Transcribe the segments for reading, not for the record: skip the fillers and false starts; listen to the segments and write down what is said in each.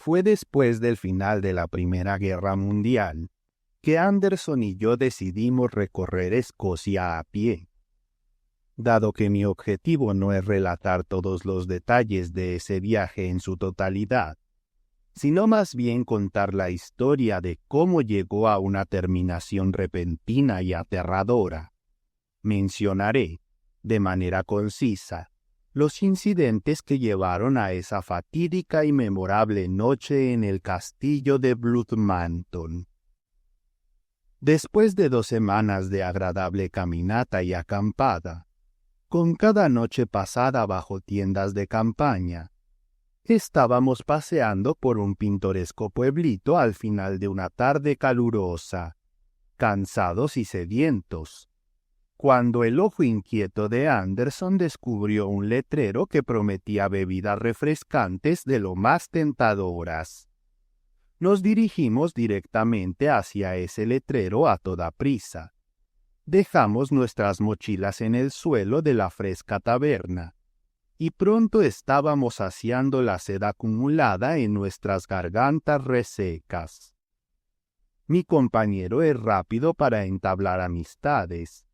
Fue después del final de la Primera Guerra Mundial que Anderson y yo decidimos recorrer Escocia a pie. Dado que mi objetivo no es relatar todos los detalles de ese viaje en su totalidad, sino más bien contar la historia de cómo llegó a una terminación repentina y aterradora, mencionaré, de manera concisa, los incidentes que llevaron a esa fatídica y memorable noche en el castillo de Bloodmanton. Después de 2 semanas de agradable caminata y acampada, con cada noche pasada bajo tiendas de campaña, estábamos paseando por un pintoresco pueblito al final de una tarde calurosa, cansados y sedientos, cuando el ojo inquieto de Anderson descubrió un letrero que prometía bebidas refrescantes de lo más tentadoras. Nos dirigimos directamente hacia ese letrero a toda prisa. Dejamos nuestras mochilas en el suelo de la fresca taberna, y pronto estábamos saciando la sed acumulada en nuestras gargantas resecas. Mi compañero es rápido para entablar amistades,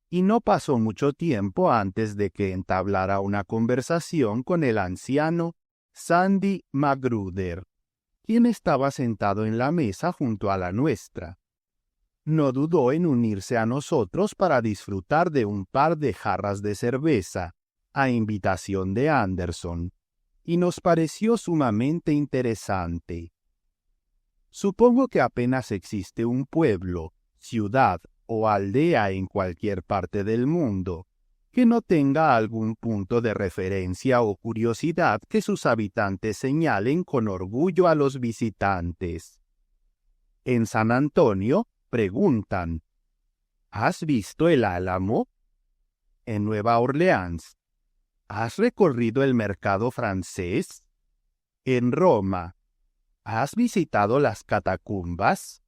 y no pasó mucho tiempo antes de que entablara una conversación con el anciano Sandy Magruder, quien estaba sentado en la mesa junto a la nuestra. No dudó en unirse a nosotros para disfrutar de un par de jarras de cerveza, a invitación de Anderson, y nos pareció sumamente interesante. Supongo que apenas existe un pueblo, ciudad o aldea en cualquier parte del mundo que no tenga algún punto de referencia o curiosidad que sus habitantes señalen con orgullo a los visitantes. En San Antonio preguntan: ¿has visto el Álamo? En Nueva Orleans, ¿has recorrido el mercado francés? En Roma, ¿has visitado las catacumbas?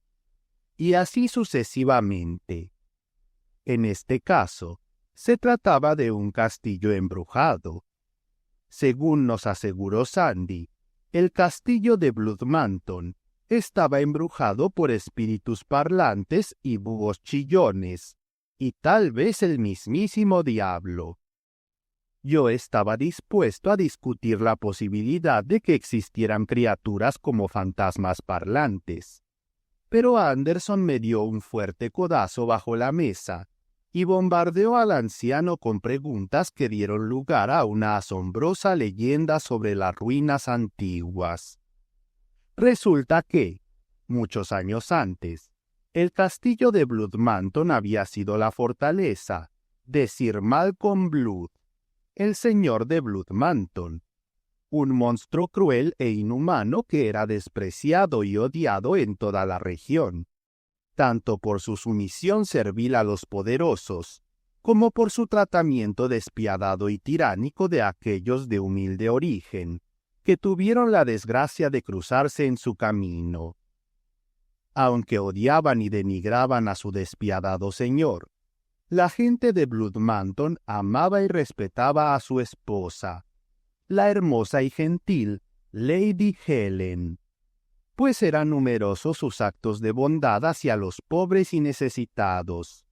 Y así sucesivamente. En este caso, se trataba de un castillo embrujado. Según nos aseguró Sandy, el castillo de Bloodmanton estaba embrujado por espíritus parlantes y búhos chillones, y tal vez el mismísimo diablo. Yo estaba dispuesto a discutir la posibilidad de que existieran criaturas como fantasmas parlantes, pero Anderson me dio un fuerte codazo bajo la mesa y bombardeó al anciano con preguntas que dieron lugar a una asombrosa leyenda sobre las ruinas antiguas. Resulta que, muchos años antes, el castillo de Bloodmanton había sido la fortaleza de Sir Malcolm Blood, el señor de Bloodmanton, un monstruo cruel e inhumano que era despreciado y odiado en toda la región, tanto por su sumisión servil a los poderosos, como por su tratamiento despiadado y tiránico de aquellos de humilde origen, que tuvieron la desgracia de cruzarse en su camino. Aunque odiaban y denigraban a su despiadado señor, la gente de Bloodmanton amaba y respetaba a su esposa, la hermosa y gentil Lady Helen, pues eran numerosos sus actos de bondad hacia los pobres y necesitados.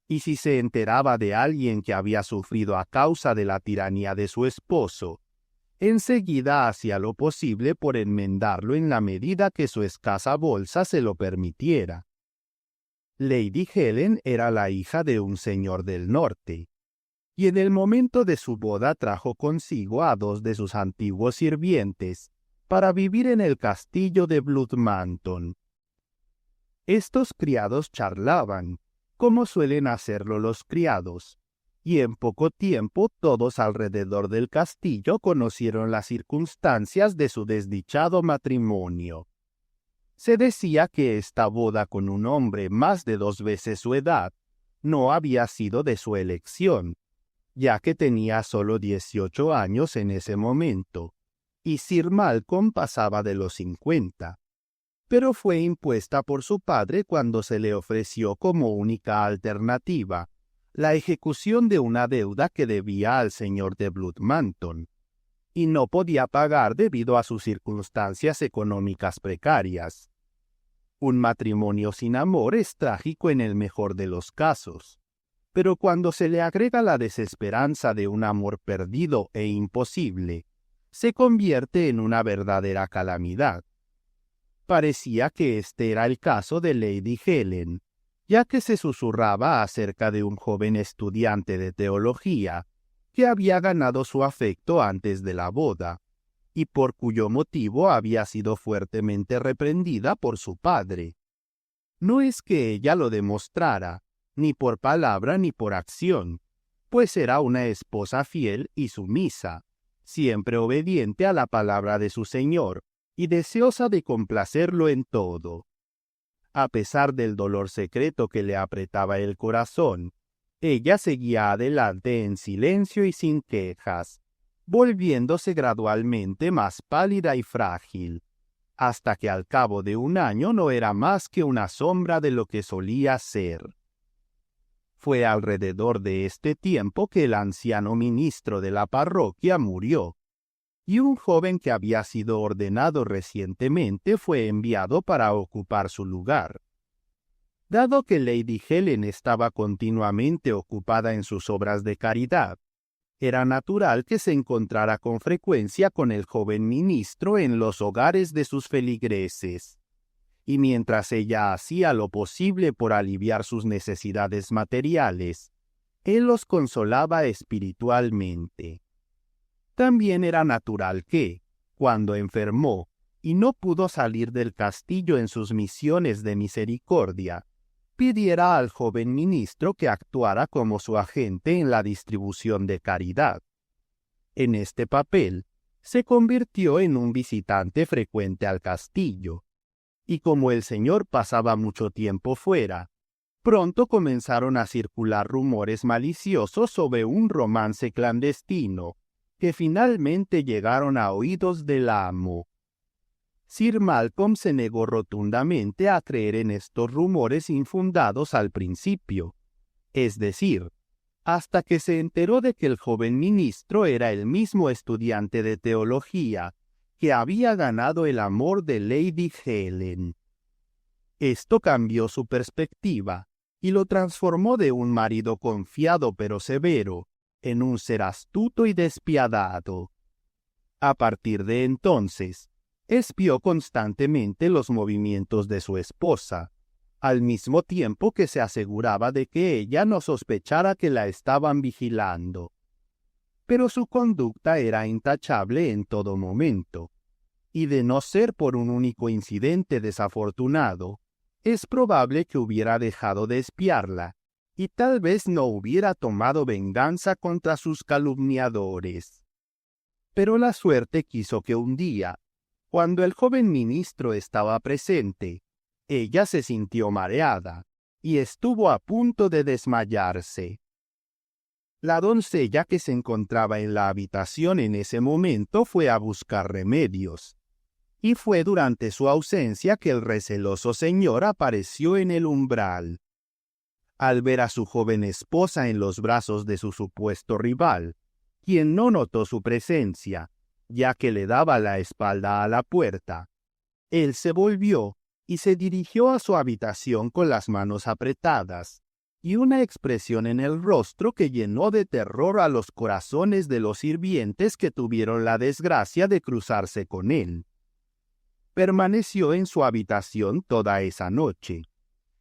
Y si se enteraba de alguien que había sufrido a causa de la tiranía de su esposo, enseguida hacía lo posible por enmendarlo en la medida que su escasa bolsa se lo permitiera. Lady Helen era la hija de un señor del norte, y en el momento de su boda trajo consigo a 2 de sus antiguos sirvientes para vivir en el castillo de Bloodmanton. Estos criados charlaban, como suelen hacerlo los criados, y en poco tiempo todos alrededor del castillo conocieron las circunstancias de su desdichado matrimonio. Se decía que esta boda con un hombre más de 2 veces su edad no había sido de su elección, ya que tenía solo 18 años en ese momento, y Sir Malcolm pasaba de los 50, pero fue impuesta por su padre cuando se le ofreció como única alternativa la ejecución de una deuda que debía al señor de Bloodmanton. y no podía pagar debido a sus circunstancias económicas precarias. Un matrimonio sin amor es trágico en el mejor de los casos, pero cuando se le agrega la desesperanza de un amor perdido e imposible, se convierte en una verdadera calamidad. Parecía que este era el caso de Lady Helen, ya que se susurraba acerca de un joven estudiante de teología que había ganado su afecto antes de la boda, y por cuyo motivo había sido fuertemente reprendida por su padre. No es que ella lo demostrara, ni por palabra ni por acción, pues era una esposa fiel y sumisa, siempre obediente a la palabra de su señor, y deseosa de complacerlo en todo. A pesar del dolor secreto que le apretaba el corazón, ella seguía adelante en silencio y sin quejas, volviéndose gradualmente más pálida y frágil, hasta que al cabo de un año no era más que una sombra de lo que solía ser. Fue alrededor de este tiempo que el anciano ministro de la parroquia murió, y un joven que había sido ordenado recientemente fue enviado para ocupar su lugar. Dado que Lady Helen estaba continuamente ocupada en sus obras de caridad, era natural que se encontrara con frecuencia con el joven ministro en los hogares de sus feligreses, y mientras ella hacía lo posible por aliviar sus necesidades materiales, él los consolaba espiritualmente. También era natural que, cuando enfermó y no pudo salir del castillo en sus misiones de misericordia, pidiera al joven ministro que actuara como su agente en la distribución de caridad. En este papel, se convirtió en un visitante frecuente al castillo, y como el señor pasaba mucho tiempo fuera, pronto comenzaron a circular rumores maliciosos sobre un romance clandestino, que finalmente llegaron a oídos del amo. Sir Malcolm se negó rotundamente a creer en estos rumores infundados al principio, es decir, hasta que se enteró de que el joven ministro era el mismo estudiante de teología que había ganado el amor de Lady Helen. Esto cambió su perspectiva y lo transformó de un marido confiado pero severo en un ser astuto y despiadado. A partir de entonces, espió constantemente los movimientos de su esposa, al mismo tiempo que se aseguraba de que ella no sospechara que la estaban vigilando. Pero su conducta era intachable en todo momento, y de no ser por un único incidente desafortunado, es probable que hubiera dejado de espiarla, y tal vez no hubiera tomado venganza contra sus calumniadores. Pero la suerte quiso que un día, cuando el joven ministro estaba presente, ella se sintió mareada y estuvo a punto de desmayarse. La doncella que se encontraba en la habitación en ese momento fue a buscar remedios, y fue durante su ausencia que el receloso señor apareció en el umbral. Al ver a su joven esposa en los brazos de su supuesto rival, quien no notó su presencia, ya que le daba la espalda a la puerta, él se volvió y se dirigió a su habitación con las manos apretadas y una expresión en el rostro que llenó de terror a los corazones de los sirvientes que tuvieron la desgracia de cruzarse con él. Permaneció en su habitación toda esa noche,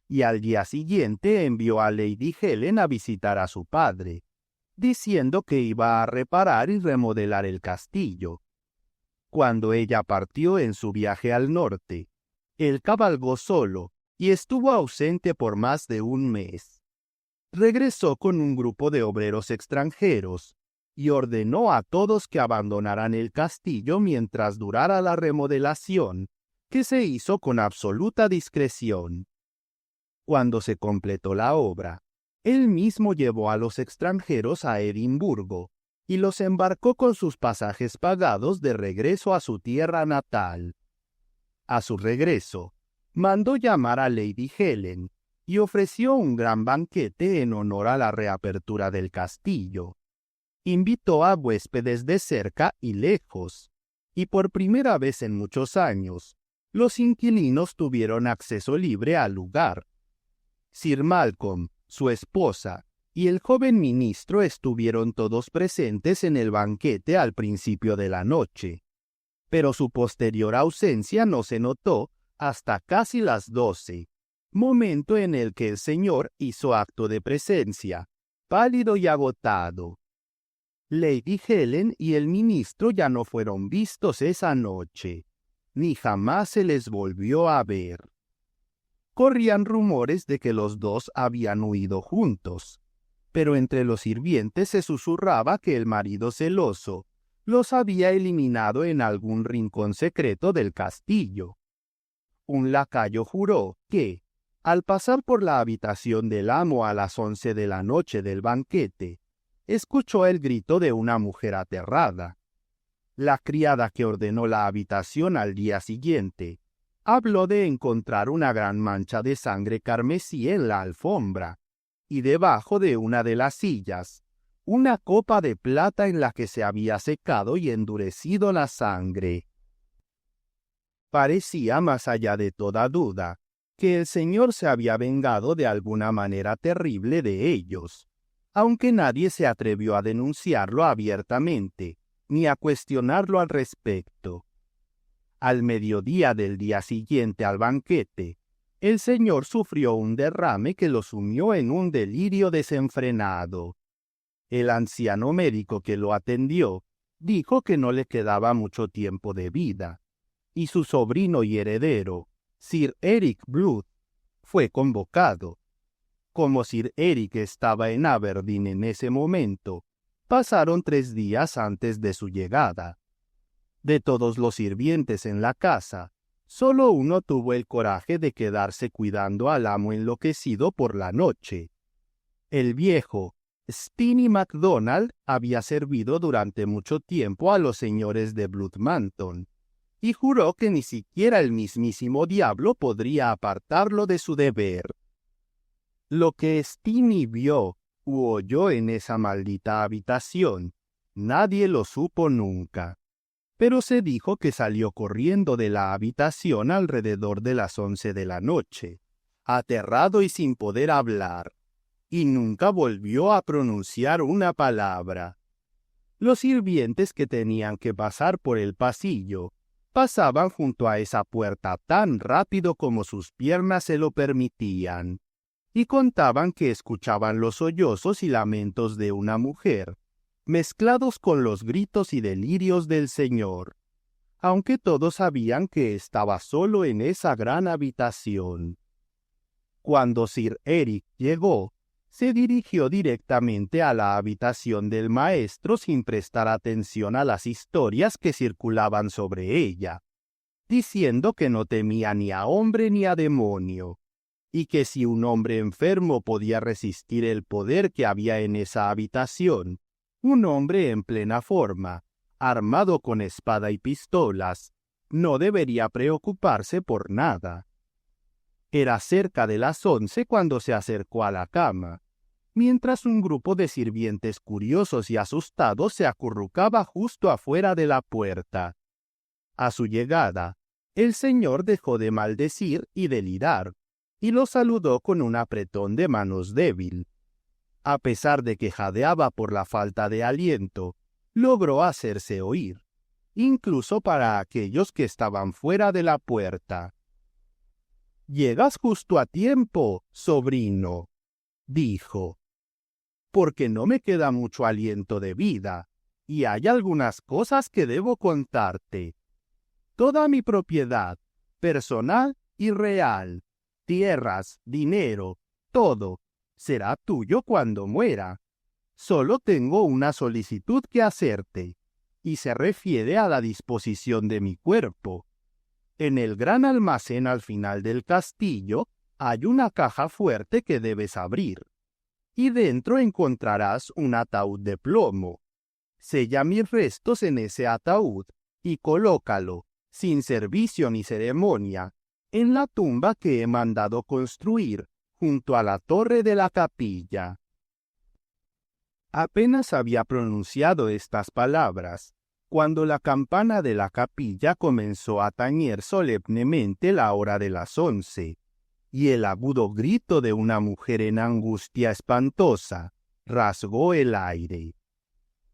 y al día siguiente envió a Lady Helen a visitar a su padre, diciendo que iba a reparar y remodelar el castillo. Cuando ella partió en su viaje al norte, él cabalgó solo y estuvo ausente por más de un mes. Regresó con un grupo de obreros extranjeros y ordenó a todos que abandonaran el castillo mientras durara la remodelación, que se hizo con absoluta discreción. Cuando se completó la obra, él mismo llevó a los extranjeros a Edimburgo y los embarcó con sus pasajes pagados de regreso a su tierra natal. A su regreso, mandó llamar a Lady Helen y ofreció un gran banquete en honor a la reapertura del castillo. Invitó a huéspedes de cerca y lejos, y por primera vez en muchos años, los inquilinos tuvieron acceso libre al lugar. Sir Malcolm, su esposa, y el joven ministro estuvieron todos presentes en el banquete al principio de la noche, pero su posterior ausencia no se notó hasta casi las 12, momento en el que el señor hizo acto de presencia, pálido y agotado. Lady Helen y el ministro ya no fueron vistos esa noche, ni jamás se les volvió a ver. Corrían rumores de que los dos habían huido juntos, pero entre los sirvientes se susurraba que el marido celoso los había eliminado en algún rincón secreto del castillo. Un lacayo juró que, al pasar por la habitación del amo a las 11 de la noche del banquete, escuchó el grito de una mujer aterrada. La criada que ordenó la habitación al día siguiente habló de encontrar una gran mancha de sangre carmesí en la alfombra, y debajo de una de las sillas, una copa de plata en la que se había secado y endurecido la sangre. Parecía, más allá de toda duda, que el señor se había vengado de alguna manera terrible de ellos, aunque nadie se atrevió a denunciarlo abiertamente, ni a cuestionarlo al respecto. Al mediodía del día siguiente al banquete, el señor sufrió un derrame que lo sumió en un delirio desenfrenado. El anciano médico que lo atendió dijo que no le quedaba mucho tiempo de vida, y su sobrino y heredero, Sir Eric Blood, fue convocado. Como Sir Eric estaba en Aberdeen en ese momento, pasaron 3 días antes de su llegada. De todos los sirvientes en la casa, solo uno tuvo el coraje de quedarse cuidando al amo enloquecido por la noche. El viejo Steenie MacDonald había servido durante mucho tiempo a los señores de Bloodmanton, y juró que ni siquiera el mismísimo diablo podría apartarlo de su deber. Lo que Steenie vio u oyó en esa maldita habitación, nadie lo supo nunca. Pero se dijo que salió corriendo de la habitación alrededor de las 11 de la noche, aterrado y sin poder hablar, y nunca volvió a pronunciar una palabra. Los sirvientes que tenían que pasar por el pasillo, pasaban junto a esa puerta tan rápido como sus piernas se lo permitían, y contaban que escuchaban los sollozos y lamentos de una mujer, mezclados con los gritos y delirios del señor, aunque todos sabían que estaba solo en esa gran habitación. Cuando Sir Eric llegó, se dirigió directamente a la habitación del maestro sin prestar atención a las historias que circulaban sobre ella, diciendo que no temía ni a hombre ni a demonio, y que si un hombre enfermo podía resistir el poder que había en esa habitación, un hombre en plena forma, armado con espada y pistolas, no debería preocuparse por nada. Era cerca de las 11 cuando se acercó a la cama, mientras un grupo de sirvientes curiosos y asustados se acurrucaba justo afuera de la puerta. A su llegada, el señor dejó de maldecir y delirar, y lo saludó con un apretón de manos débil. A pesar de que jadeaba por la falta de aliento, logró hacerse oír, incluso para aquellos que estaban fuera de la puerta. «Llegas justo a tiempo, sobrino», dijo, «porque no me queda mucho aliento de vida, y hay algunas cosas que debo contarte. Toda mi propiedad, personal y real, tierras, dinero, todo, será tuyo cuando muera. Solo tengo una solicitud que hacerte, y se refiere a la disposición de mi cuerpo. En el gran almacén al final del castillo hay una caja fuerte que debes abrir, y dentro encontrarás un ataúd de plomo. Sella mis restos en ese ataúd y colócalo, sin servicio ni ceremonia, en la tumba que he mandado construir junto a la torre de la capilla». Apenas había pronunciado estas palabras, cuando la campana de la capilla comenzó a tañer solemnemente la hora de las 11, y el agudo grito de una mujer en angustia espantosa rasgó el aire.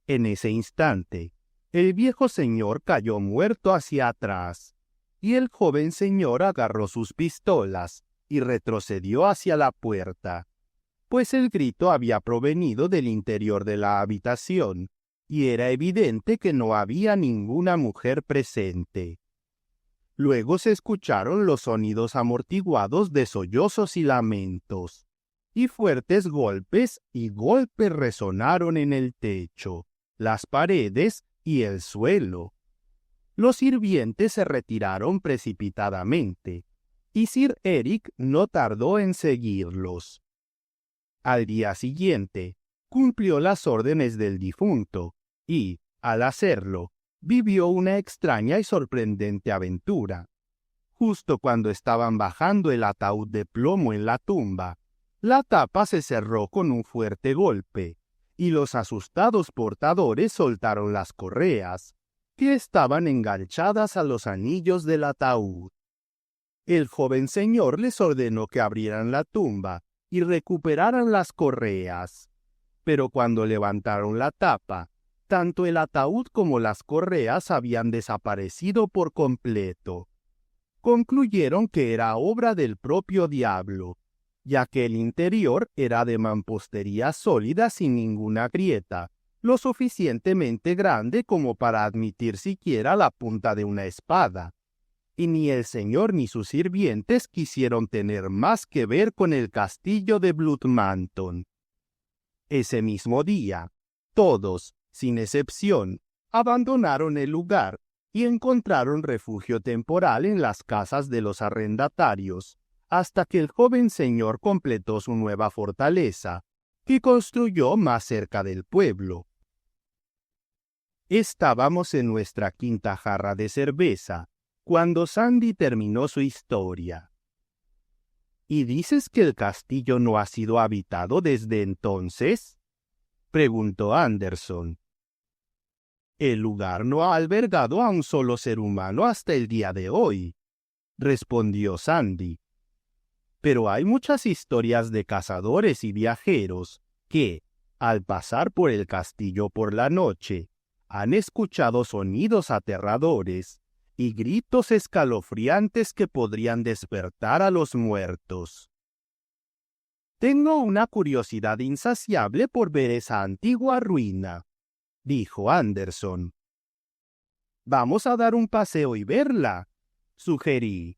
En ese instante, el viejo señor cayó muerto hacia atrás, y el joven señor agarró sus pistolas y retrocedió hacia la puerta, pues el grito había provenido del interior de la habitación, y era evidente que no había ninguna mujer presente. Luego se escucharon los sonidos amortiguados de sollozos y lamentos, y fuertes golpes y golpes resonaron en el techo, las paredes y el suelo. Los sirvientes se retiraron precipitadamente, y Sir Eric no tardó en seguirlos. Al día siguiente, cumplió las órdenes del difunto, y, al hacerlo, vivió una extraña y sorprendente aventura. Justo cuando estaban bajando el ataúd de plomo en la tumba, la tapa se cerró con un fuerte golpe, y los asustados portadores soltaron las correas, que estaban enganchadas a los anillos del ataúd. El joven señor les ordenó que abrieran la tumba y recuperaran las correas. Pero cuando levantaron la tapa, tanto el ataúd como las correas habían desaparecido por completo. Concluyeron que era obra del propio diablo, ya que el interior era de mampostería sólida sin ninguna grieta, lo suficientemente grande como para admitir siquiera la punta de una espada. Y ni el señor ni sus sirvientes quisieron tener más que ver con el castillo de Bloodmanton. Ese mismo día, todos, sin excepción, abandonaron el lugar y encontraron refugio temporal en las casas de los arrendatarios, hasta que el joven señor completó su nueva fortaleza, que construyó más cerca del pueblo. Estábamos en nuestra quinta jarra de cerveza, cuando Sandy terminó su historia. ¿Y dices que el castillo no ha sido habitado desde entonces?, preguntó Anderson. El lugar no ha albergado a un solo ser humano hasta el día de hoy, respondió Sandy. Pero hay muchas historias de cazadores y viajeros que, al pasar por el castillo por la noche, han escuchado sonidos aterradores y gritos escalofriantes que podrían despertar a los muertos. Tengo una curiosidad insaciable por ver esa antigua ruina, dijo Anderson. Vamos a dar un paseo y verla, sugerí.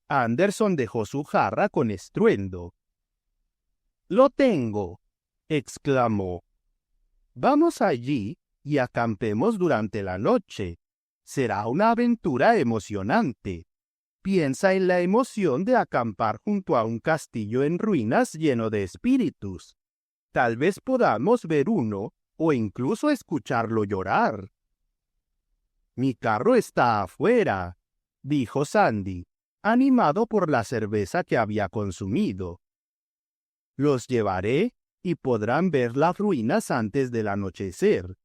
Anderson dejó su jarra con estruendo. ¡Lo tengo!, exclamó. Vamos allí y acampemos durante la noche. Será una aventura emocionante. Piensa en la emoción de acampar junto a un castillo en ruinas lleno de espíritus. Tal vez podamos ver uno o incluso escucharlo llorar. Mi carro está afuera, dijo Sandy, animado por la cerveza que había consumido. Los llevaré y podrán ver las ruinas antes del anochecer.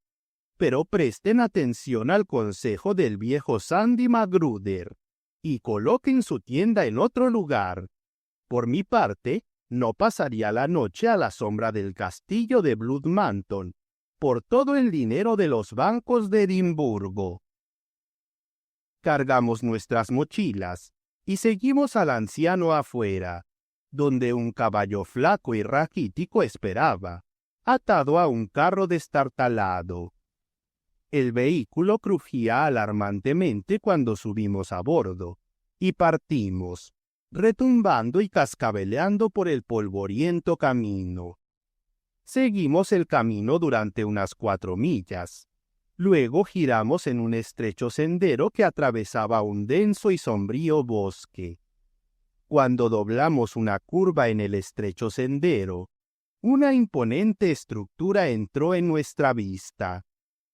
Pero presten atención al consejo del viejo Sandy Magruder y coloquen su tienda en otro lugar. Por mi parte, no pasaría la noche a la sombra del castillo de Bloodmanton por todo el dinero de los bancos de Edimburgo. Cargamos nuestras mochilas y seguimos al anciano afuera, donde un caballo flaco y raquítico esperaba, atado a un carro destartalado. El vehículo crujía alarmantemente cuando subimos a bordo, y partimos, retumbando y cascabeleando por el polvoriento camino. Seguimos el camino durante unas 4 millas. Luego giramos en un estrecho sendero que atravesaba un denso y sombrío bosque. Cuando doblamos una curva en el estrecho sendero, una imponente estructura entró en nuestra vista.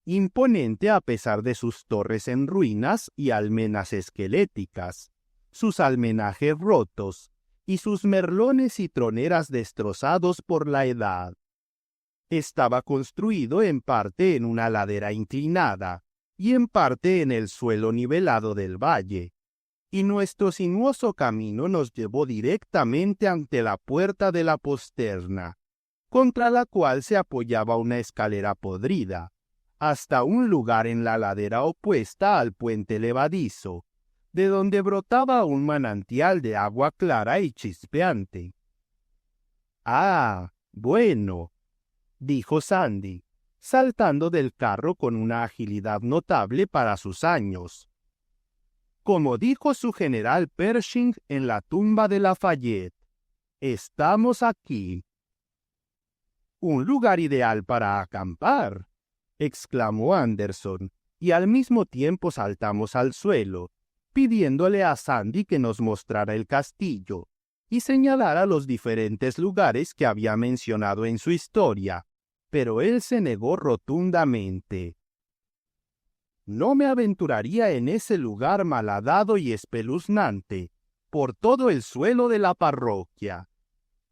Imponente a pesar de sus torres en ruinas y almenas esqueléticas, sus almenajes rotos y sus merlones y troneras destrozados por la edad. Estaba construido en parte en una ladera inclinada y en parte en el suelo nivelado del valle, y nuestro sinuoso camino nos llevó directamente ante la puerta de la posterna, contra la cual se apoyaba una escalera podrida, hasta un lugar en la ladera opuesta al puente levadizo, de donde brotaba un manantial de agua clara y chispeante. «Ah, bueno», dijo Sandy, saltando del carro con una agilidad notable para sus años. «Como dijo su general Pershing en la tumba de Lafayette, estamos aquí». «Un lugar ideal para acampar», exclamó Anderson, y al mismo tiempo saltamos al suelo, pidiéndole a Sandy que nos mostrara el castillo y señalara los diferentes lugares que había mencionado en su historia, pero él se negó rotundamente. «No me aventuraría en ese lugar malhadado y espeluznante, por todo el suelo de la parroquia.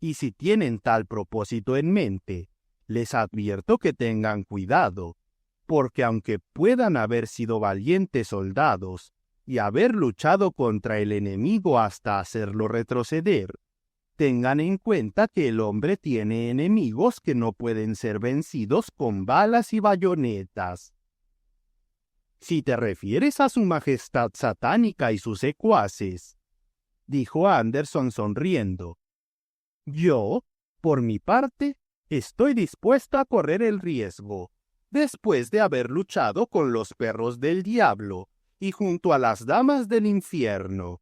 Y si tienen tal propósito en mente, les advierto que tengan cuidado, porque aunque puedan haber sido valientes soldados y haber luchado contra el enemigo hasta hacerlo retroceder, tengan en cuenta que el hombre tiene enemigos que no pueden ser vencidos con balas y bayonetas». «Si te refieres a su majestad satánica y sus secuaces», dijo Anderson sonriendo, «yo, por mi parte, estoy dispuesto a correr el riesgo, después de haber luchado con los perros del diablo y junto a las damas del infierno».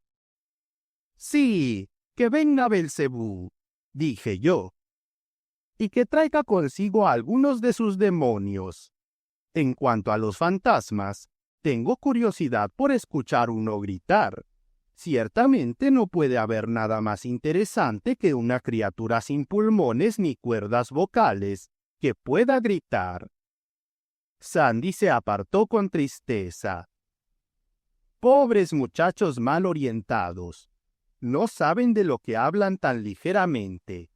«Sí, que venga Belcebú», dije yo, «y que traiga consigo a algunos de sus demonios. En cuanto a los fantasmas, tengo curiosidad por escuchar uno gritar. Ciertamente no puede haber nada más interesante que una criatura sin pulmones ni cuerdas vocales que pueda gritar». Sandy se apartó con tristeza. «Pobres muchachos mal orientados. No saben de lo que hablan tan ligeramente.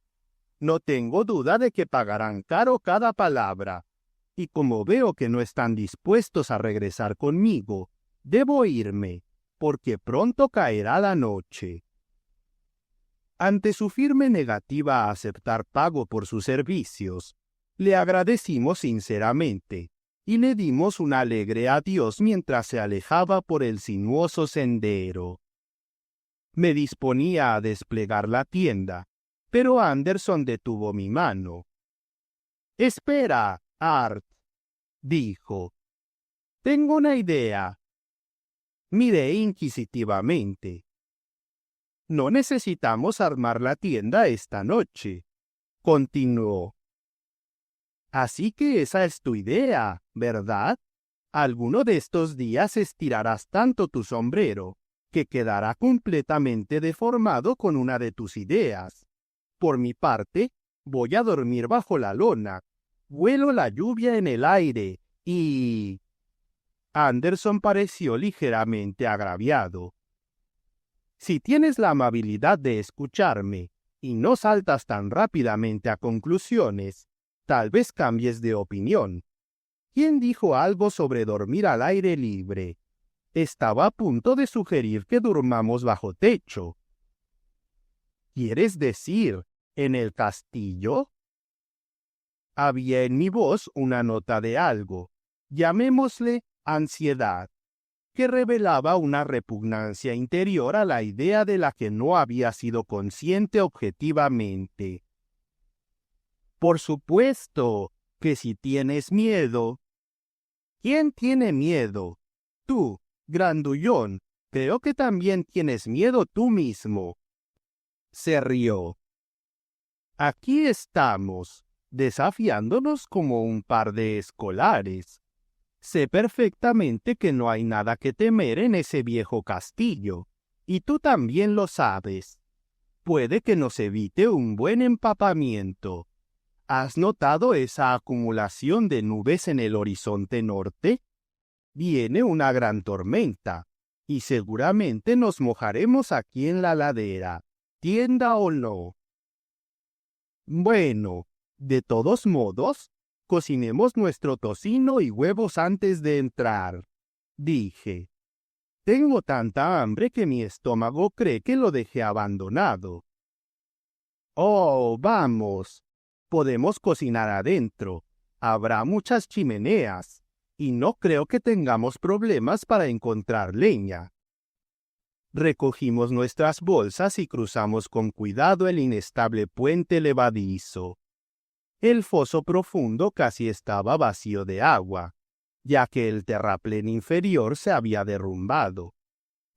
No tengo duda de que pagarán caro cada palabra. Y como veo que no están dispuestos a regresar conmigo, debo irme, porque pronto caerá la noche». Ante su firme negativa a aceptar pago por sus servicios, le agradecimos sinceramente y le dimos un alegre adiós mientras se alejaba por el sinuoso sendero. Me disponía a desplegar la tienda, pero Anderson detuvo mi mano. «Espera, Art», dijo. «Tengo una idea». Miré inquisitivamente. «No necesitamos armar la tienda esta noche», continuó. «Así que esa es tu idea, ¿verdad? Alguno de estos días estirarás tanto tu sombrero que quedará completamente deformado con una de tus ideas. Por mi parte, voy a dormir bajo la lona. Vuelo la lluvia en el aire y...». Anderson pareció ligeramente agraviado. «Si tienes la amabilidad de escucharme y no saltas tan rápidamente a conclusiones, tal vez cambies de opinión. ¿Quién dijo algo sobre dormir al aire libre? Estaba a punto de sugerir que durmamos bajo techo». «¿Quieres decir, en el castillo?». Había en mi voz una nota de algo, llamémosle ansiedad, que revelaba una repugnancia interior a la idea de la que no había sido consciente objetivamente. «Por supuesto que si tienes miedo». «¿Quién tiene miedo? Tú, grandullón, creo que también tienes miedo tú mismo». Se rió. «Aquí estamos, desafiándonos como un par de escolares. Sé perfectamente que no hay nada que temer en ese viejo castillo, y tú también lo sabes. Puede que nos evite un buen empapamiento. ¿Has notado esa acumulación de nubes en el horizonte norte? Viene una gran tormenta, y seguramente nos mojaremos aquí en la ladera, tienda o no». «Bueno, De todos modos, cocinemos nuestro tocino y huevos antes de entrar, dije. Tengo tanta hambre que mi estómago cree que lo dejé abandonado. Oh, vamos. Podemos cocinar adentro. Habrá muchas chimeneas, y no creo que tengamos problemas para encontrar leña. Recogimos nuestras bolsas y cruzamos con cuidado el inestable puente levadizo. El foso profundo casi estaba vacío de agua, ya que el terraplén inferior se había derrumbado.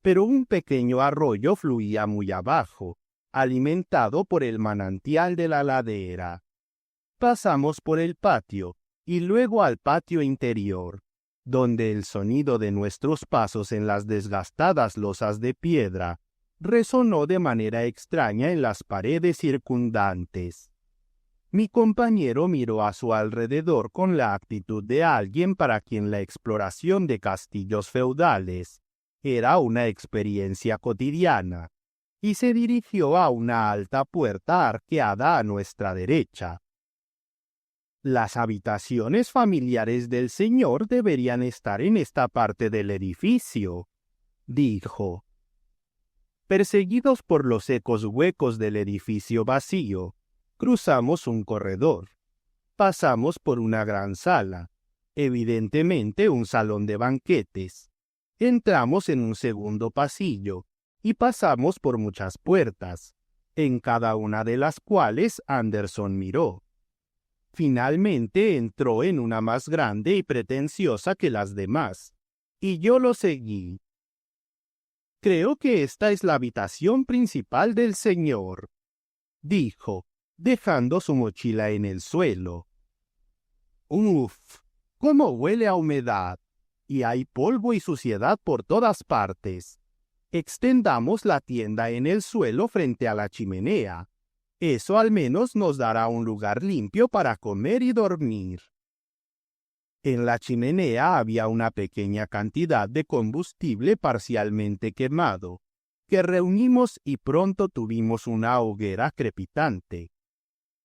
Pero un pequeño arroyo fluía muy abajo, alimentado por el manantial de la ladera. Pasamos por el patio y luego al patio interior, donde el sonido de nuestros pasos en las desgastadas losas de piedra resonó de manera extraña en las paredes circundantes. Mi compañero miró a su alrededor con la actitud de alguien para quien la exploración de castillos feudales era una experiencia cotidiana, y se dirigió a una alta puerta arqueada a nuestra derecha. Las habitaciones familiares del señor deberían estar en esta parte del edificio, dijo. Perseguidos por los ecos huecos del edificio vacío, cruzamos un corredor. Pasamos por una gran sala, evidentemente un salón de banquetes. Entramos en un segundo pasillo y pasamos por muchas puertas, en cada una de las cuales Anderson miró. Finalmente entró en una más grande y pretenciosa que las demás, y yo lo seguí. Creo que esta es la habitación principal del señor, dijo, dejando su mochila en el suelo. ¡Uf! ¡Cómo huele a humedad! Y hay polvo y suciedad por todas partes. Extendamos la tienda en el suelo frente a la chimenea. Eso al menos nos dará un lugar limpio para comer y dormir. En la chimenea había una pequeña cantidad de combustible parcialmente quemado, que reunimos y pronto tuvimos una hoguera crepitante.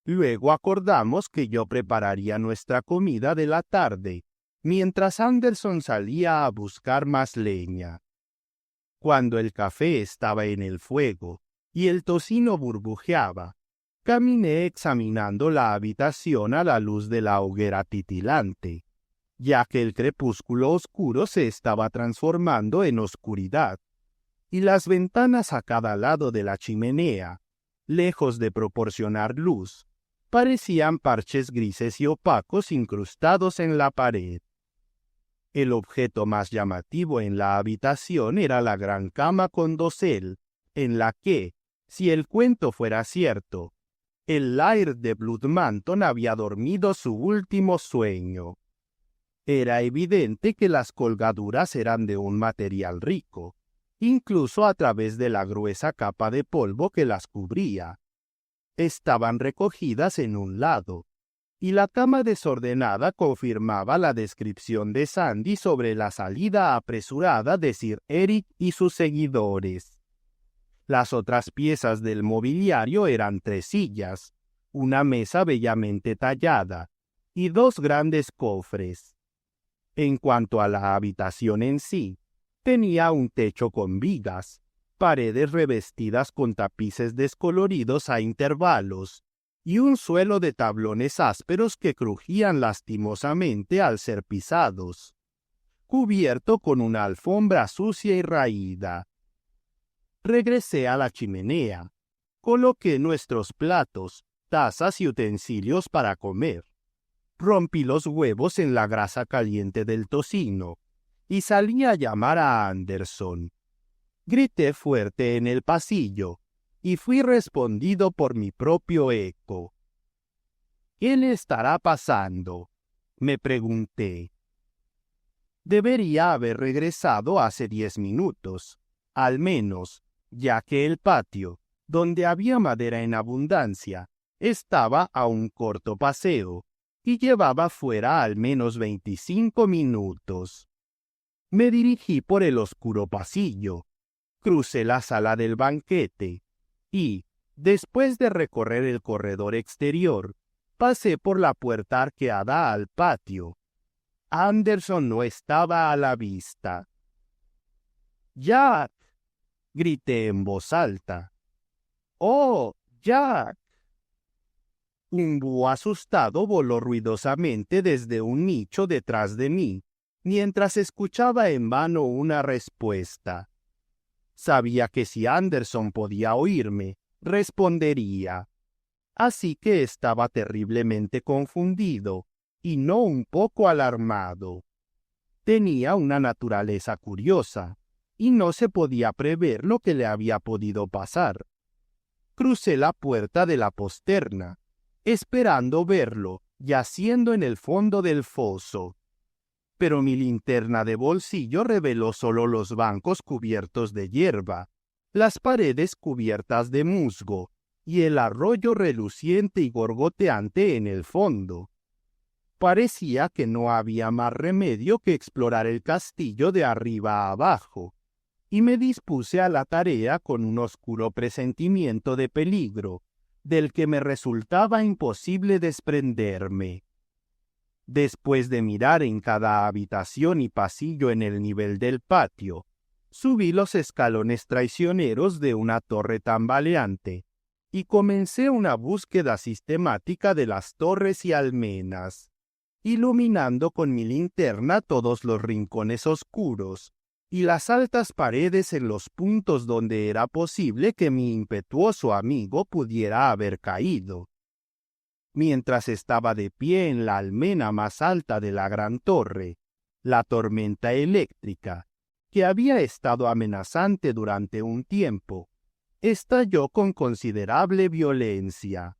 Luego acordamos que yo prepararía nuestra comida de la tarde, mientras Anderson salía a buscar más leña. Cuando el café estaba en el fuego y el tocino burbujeaba, caminé examinando la habitación a la luz de la hoguera titilante, ya que el crepúsculo oscuro se estaba transformando en oscuridad, y las ventanas a cada lado de la chimenea, lejos de proporcionar luz, parecían parches grises y opacos incrustados en la pared. El objeto más llamativo en la habitación era la gran cama con dosel, en la que, si el cuento fuera cierto, el Laird de Bloodmanton había dormido su último sueño. Era evidente que las colgaduras eran de un material rico, incluso a través de la gruesa capa de polvo que las cubría. Estaban recogidas en un lado, y la cama desordenada confirmaba la descripción de Sandy sobre la salida apresurada de Sir Eric y sus seguidores. Las otras piezas del mobiliario eran 3 sillas, una mesa bellamente tallada y 2 grandes cofres. En cuanto a la habitación en sí, tenía un techo con vigas, paredes revestidas con tapices descoloridos a intervalos, y un suelo de tablones ásperos que crujían lastimosamente al ser pisados, cubierto con una alfombra sucia y raída. Regresé a la chimenea, coloqué nuestros platos, tazas y utensilios para comer. Rompí los huevos en la grasa caliente del tocino y salí a llamar a Anderson. Grité fuerte en el pasillo y fui respondido por mi propio eco. ¿Qué le estará pasando?, me pregunté. Debería haber regresado hace 10 minutos, al menos, ya que el patio, donde había madera en abundancia, estaba a un corto paseo y llevaba fuera al menos 25 minutos. Me dirigí por el oscuro pasillo, crucé la sala del banquete y, después de recorrer el corredor exterior, Pasé por la puerta arqueada al patio. Anderson no estaba a la vista. «¡Jack!», grité en voz alta. «¡Oh, Jack!». Un búho asustado voló ruidosamente desde un nicho detrás de mí, mientras escuchaba en vano una respuesta. Sabía que si Anderson podía oírme, respondería. Así que estaba terriblemente confundido, y no un poco alarmado. Tenía una naturaleza curiosa, y no se podía prever lo que le había podido pasar. Crucé la puerta de la posterna, esperando verlo, yaciendo en el fondo del foso. Pero mi linterna de bolsillo reveló solo los bancos cubiertos de hierba, las paredes cubiertas de musgo, y el arroyo reluciente y gorgoteante en el fondo. Parecía que no había más remedio que explorar el castillo de arriba a abajo, y me dispuse a la tarea con un oscuro presentimiento de peligro, del que me resultaba imposible desprenderme. Después de mirar en cada habitación y pasillo en el nivel del patio, subí los escalones traicioneros de una torre tambaleante y comencé una búsqueda sistemática de las torres y almenas, iluminando con mi linterna todos los rincones oscuros y las altas paredes en los puntos donde era posible que mi impetuoso amigo pudiera haber caído. Mientras estaba de pie en la almena más alta de la gran torre, la tormenta eléctrica, que había estado amenazante durante un tiempo, estalló con considerable violencia.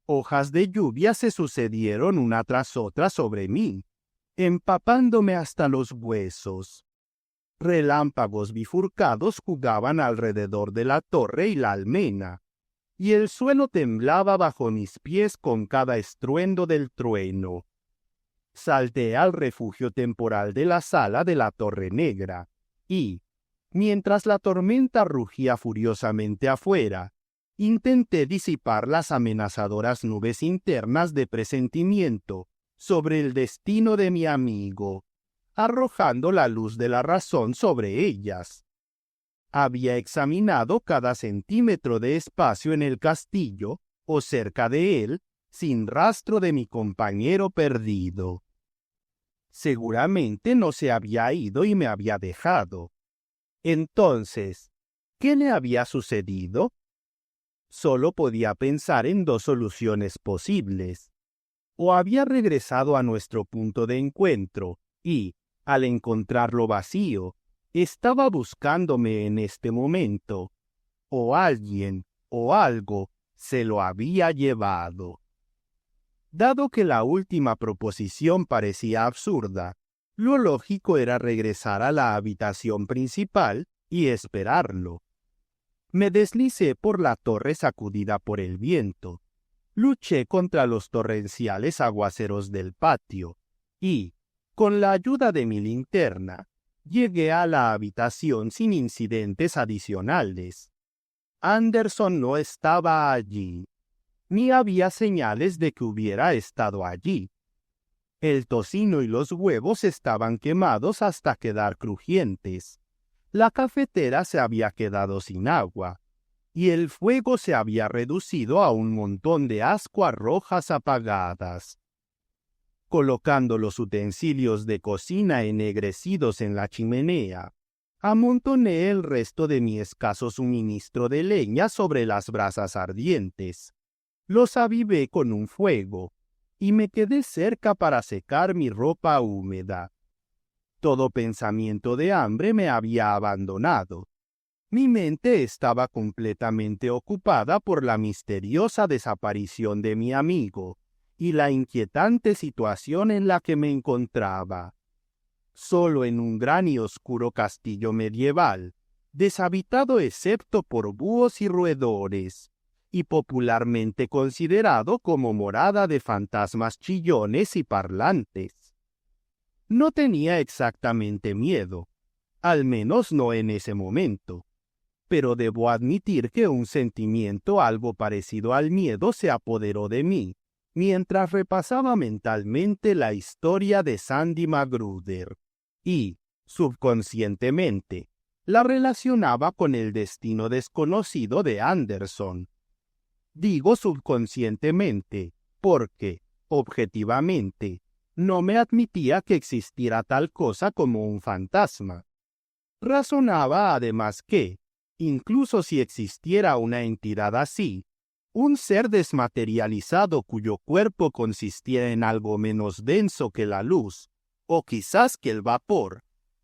Hojas de lluvia se sucedieron una tras otra sobre mí, empapándome hasta los huesos. Relámpagos bifurcados jugaban alrededor de la torre y la almena, y el suelo temblaba bajo mis pies con cada estruendo del trueno. Salté al refugio temporal de la sala de la Torre Negra, y, mientras la tormenta rugía furiosamente afuera, intenté disipar las amenazadoras nubes internas de presentimiento sobre el destino de mi amigo, arrojando la luz de la razón sobre ellas. Había examinado cada centímetro de espacio en el castillo, o cerca de él, sin rastro de mi compañero perdido. Seguramente no se había ido y me había dejado. Entonces, ¿qué le había sucedido? Solo podía pensar en dos soluciones posibles. O había regresado a nuestro punto de encuentro y, al encontrarlo vacío, estaba buscándome en este momento, o alguien o algo se lo había llevado. Dado que la última proposición parecía absurda, lo lógico era regresar a la habitación principal y esperarlo. Me deslicé por la torre sacudida por el viento, luché contra los torrenciales aguaceros del patio y, con la ayuda de mi linterna, llegué a la habitación sin incidentes adicionales. Anderson no estaba allí, ni había señales de que hubiera estado allí. El tocino y los huevos estaban quemados hasta quedar crujientes. La cafetera se había quedado sin agua, y el fuego se había reducido a un montón de ascuas rojas apagadas. Colocando los utensilios de cocina ennegrecidos en la chimenea, amontoné el resto de mi escaso suministro de leña sobre las brasas ardientes. Los avivé con un fuego, y me quedé cerca para secar mi ropa húmeda. Todo pensamiento de hambre me había abandonado. Mi mente estaba completamente ocupada por la misteriosa desaparición de mi amigo y la inquietante situación en la que me encontraba. Solo en un gran y oscuro castillo medieval, deshabitado excepto por búhos y roedores, y popularmente considerado como morada de fantasmas chillones y parlantes. No tenía exactamente miedo, al menos no en ese momento, pero debo admitir que un sentimiento algo parecido al miedo se apoderó de mí, mientras repasaba mentalmente la historia de Sandy Magruder y, subconscientemente, la relacionaba con el destino desconocido de Anderson. Digo subconscientemente porque, objetivamente, no me admitía que existiera tal cosa como un fantasma. Razonaba además que, incluso si existiera una entidad así, un ser desmaterializado cuyo cuerpo consistiera en algo menos denso que la luz, o quizás que el vapor,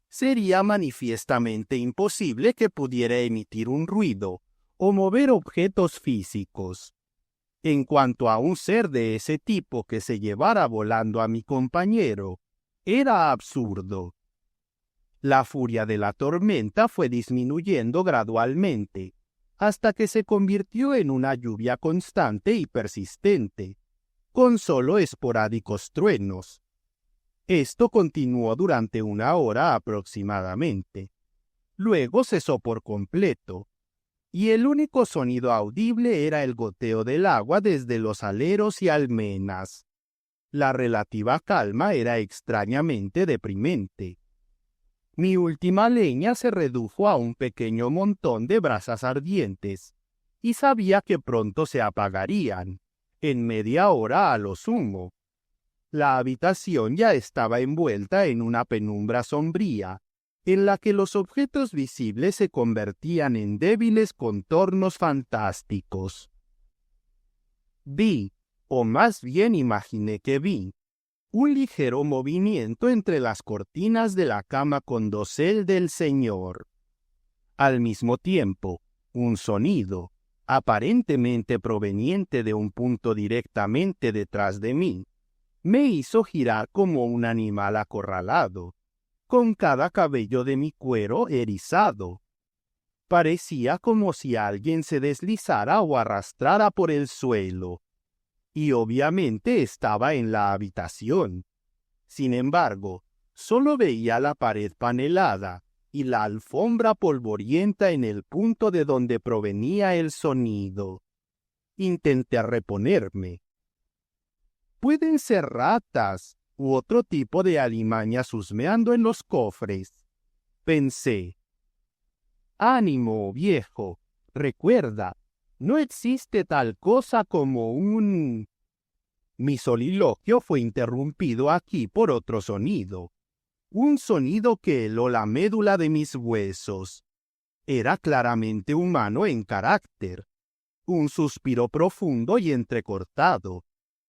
sería manifiestamente imposible que pudiera emitir un ruido o mover objetos físicos. En cuanto a un ser de ese tipo que se llevara volando a mi compañero, era absurdo. La furia de la tormenta fue disminuyendo gradualmente, hasta que se convirtió en una lluvia constante y persistente, con solo esporádicos truenos. Esto continuó durante 1 hora aproximadamente. Luego cesó por completo, y el único sonido audible era el goteo del agua desde los aleros y almenas. La relativa calma era extrañamente deprimente. Mi última leña se redujo a un pequeño montón de brasas ardientes, y sabía que pronto se apagarían, en media hora a lo sumo. La habitación ya estaba envuelta en una penumbra sombría, en la que los objetos visibles se convertían en débiles contornos fantásticos. Vi, o más bien imaginé que vi, un ligero movimiento entre las cortinas de la cama con dosel del señor. Al mismo tiempo, un sonido, aparentemente proveniente de un punto directamente detrás de mí, me hizo girar como un animal acorralado, con cada cabello de mi cuero erizado. Parecía como si alguien se deslizara o arrastrara por el suelo, y obviamente estaba en la habitación. Sin embargo, solo veía la pared panelada y la alfombra polvorienta en el punto de donde provenía el sonido. Intenté reponerme. Pueden ser ratas u otro tipo de alimañas husmeando en los cofres, pensé. Ánimo, viejo, recuerda, no existe tal cosa como un... Mi soliloquio fue interrumpido aquí por otro sonido. Un sonido que heló la médula de mis huesos. Era claramente humano en carácter. Un suspiro profundo y entrecortado,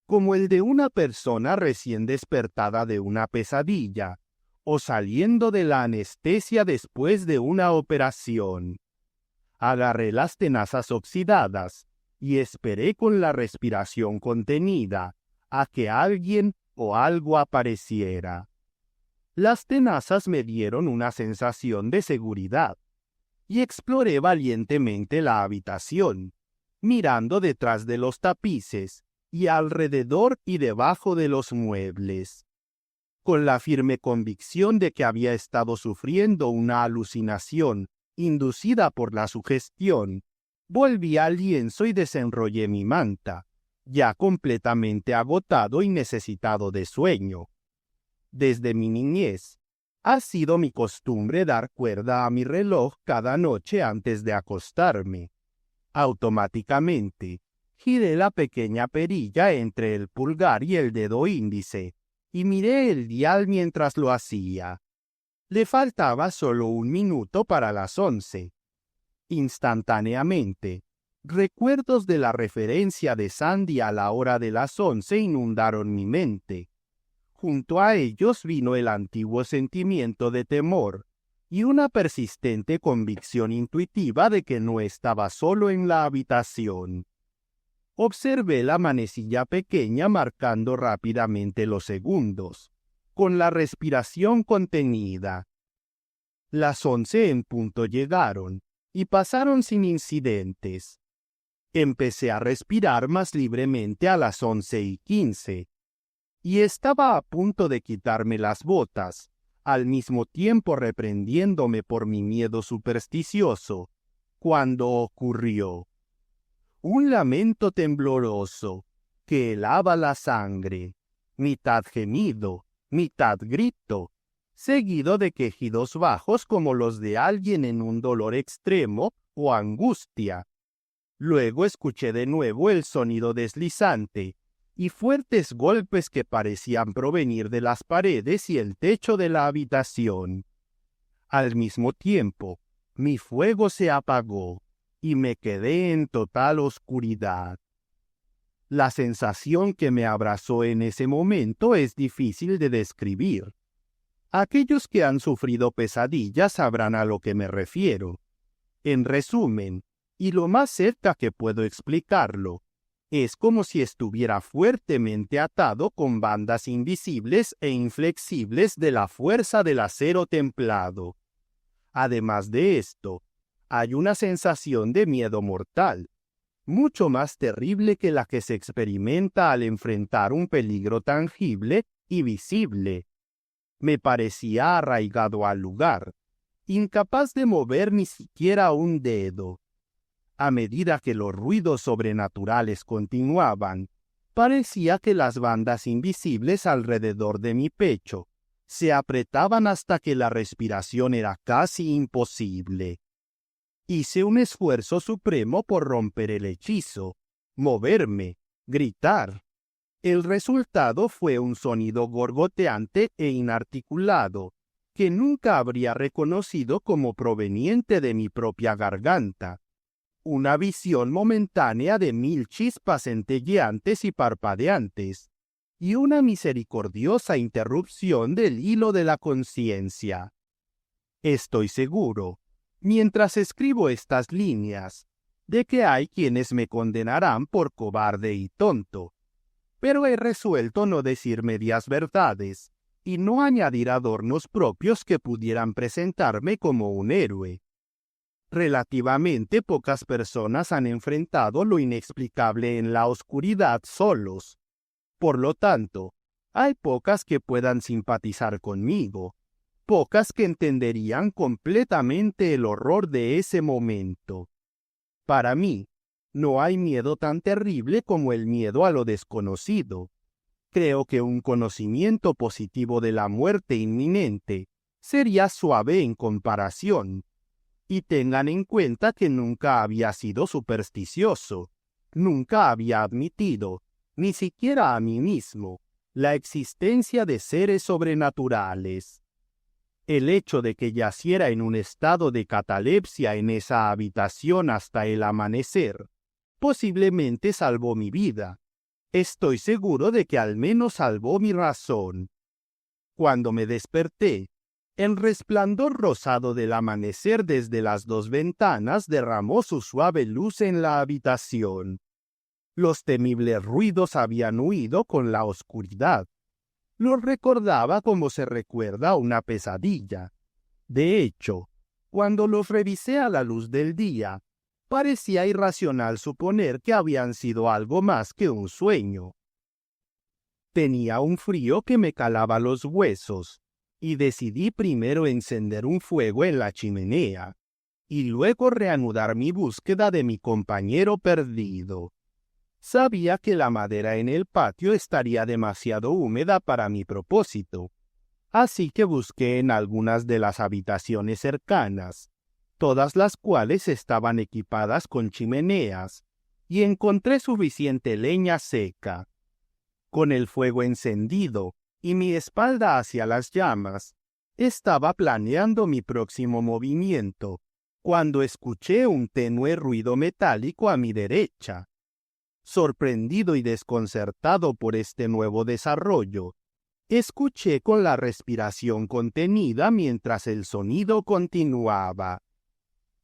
como el de una persona recién despertada de una pesadilla, o saliendo de la anestesia después de una operación. Agarré las tenazas oxidadas y esperé con la respiración contenida a que alguien o algo apareciera. Las tenazas me dieron una sensación de seguridad, y exploré valientemente la habitación, mirando detrás de los tapices y alrededor y debajo de los muebles. Con la firme convicción de que había estado sufriendo una alucinación inducida por la sugestión, volví al lienzo y desenrollé mi manta, ya completamente agotado y necesitado de sueño. Desde mi niñez, ha sido mi costumbre dar cuerda a mi reloj cada noche antes de acostarme. Automáticamente, giré la pequeña perilla entre el pulgar y el dedo índice, y miré el dial mientras lo hacía. Le faltaba solo 1 minuto para las 11. Instantáneamente, recuerdos de la referencia de Sandy a la hora de las 11 inundaron mi mente. Junto a ellos vino el antiguo sentimiento de temor y una persistente convicción intuitiva de que no estaba solo en la habitación. Observé la manecilla pequeña marcando rápidamente los segundos, con la respiración contenida. Las 11 en punto llegaron, y pasaron sin incidentes. Empecé a respirar más libremente a las 11:15, y estaba a punto de quitarme las botas, al mismo tiempo reprendiéndome por mi miedo supersticioso, cuando ocurrió. Un lamento tembloroso, que helaba la sangre, mitad gemido, mitad grito, seguido de quejidos bajos como los de alguien en un dolor extremo o angustia. Luego escuché de nuevo el sonido deslizante y fuertes golpes que parecían provenir de las paredes y el techo de la habitación. Al mismo tiempo, mi fuego se apagó y me quedé en total oscuridad. La sensación que me abrazó en ese momento es difícil de describir. Aquellos que han sufrido pesadillas sabrán a lo que me refiero. En resumen, y lo más cerca que puedo explicarlo, es como si estuviera fuertemente atado con bandas invisibles e inflexibles de la fuerza del acero templado. Además de esto, hay una sensación de miedo mortal, mucho más terrible que la que se experimenta al enfrentar un peligro tangible y visible. Me parecía arraigado al lugar, incapaz de mover ni siquiera un dedo. A medida que los ruidos sobrenaturales continuaban, parecía que las bandas invisibles alrededor de mi pecho se apretaban hasta que la respiración era casi imposible. Hice un esfuerzo supremo por romper el hechizo, moverme, gritar. El resultado fue un sonido gorgoteante e inarticulado, que nunca habría reconocido como proveniente de mi propia garganta. Una visión momentánea de 1000 chispas centelleantes y parpadeantes, y una misericordiosa interrupción del hilo de la conciencia. Estoy seguro, mientras escribo estas líneas, de que hay quienes me condenarán por cobarde y tonto, pero he resuelto no decir medias verdades y no añadir adornos propios que pudieran presentarme como un héroe. Relativamente pocas personas han enfrentado lo inexplicable en la oscuridad solos. Por lo tanto, hay pocas que puedan simpatizar conmigo, pocas que entenderían completamente el horror de ese momento. Para mí, no hay miedo tan terrible como el miedo a lo desconocido. Creo que un conocimiento positivo de la muerte inminente sería suave en comparación. Y tengan en cuenta que nunca había sido supersticioso, nunca había admitido, ni siquiera a mí mismo, la existencia de seres sobrenaturales. El hecho de que yaciera en un estado de catalepsia en esa habitación hasta el amanecer, posiblemente salvó mi vida. Estoy seguro de que al menos salvó mi razón. Cuando me desperté, el resplandor rosado del amanecer desde las 2 ventanas derramó su suave luz en la habitación. Los temibles ruidos habían huido con la oscuridad. Los recordaba como se recuerda una pesadilla. De hecho, cuando los revisé a la luz del día, parecía irracional suponer que habían sido algo más que un sueño. Tenía un frío que me calaba los huesos, y decidí primero encender un fuego en la chimenea, y luego reanudar mi búsqueda de mi compañero perdido. Sabía que la madera en el patio estaría demasiado húmeda para mi propósito, así que busqué en algunas de las habitaciones cercanas, todas las cuales estaban equipadas con chimeneas, y encontré suficiente leña seca. Con el fuego encendido y mi espalda hacia las llamas, estaba planeando mi próximo movimiento, cuando escuché un tenue ruido metálico a mi derecha. Sorprendido y desconcertado por este nuevo desarrollo, escuché con la respiración contenida mientras el sonido continuaba.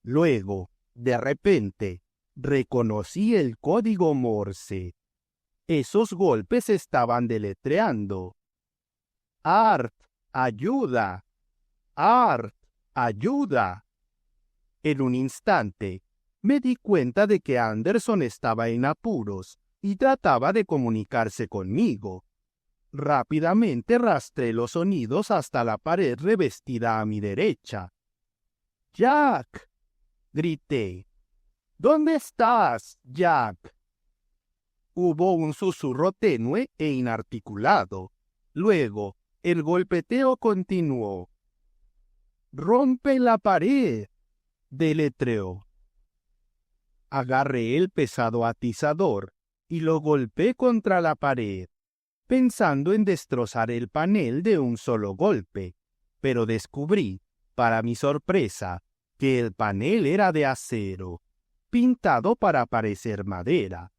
Luego, de repente, reconocí el código Morse. Esos golpes estaban deletreando. ¡Art, ayuda! ¡Art, ayuda! En un instante, me di cuenta de que Anderson estaba en apuros y trataba de comunicarse conmigo. Rápidamente rastré los sonidos hasta la pared revestida a mi derecha. ¡Jack!, grité. ¿Dónde estás, Jack? Hubo un susurro tenue e inarticulado. Luego, el golpeteo continuó. «¡Rompe la pared!», deletreó. Agarré el pesado atizador y lo golpeé contra la pared, pensando en destrozar el panel de un solo golpe, pero descubrí, para mi sorpresa, que el panel era de acero, pintado para parecer madera.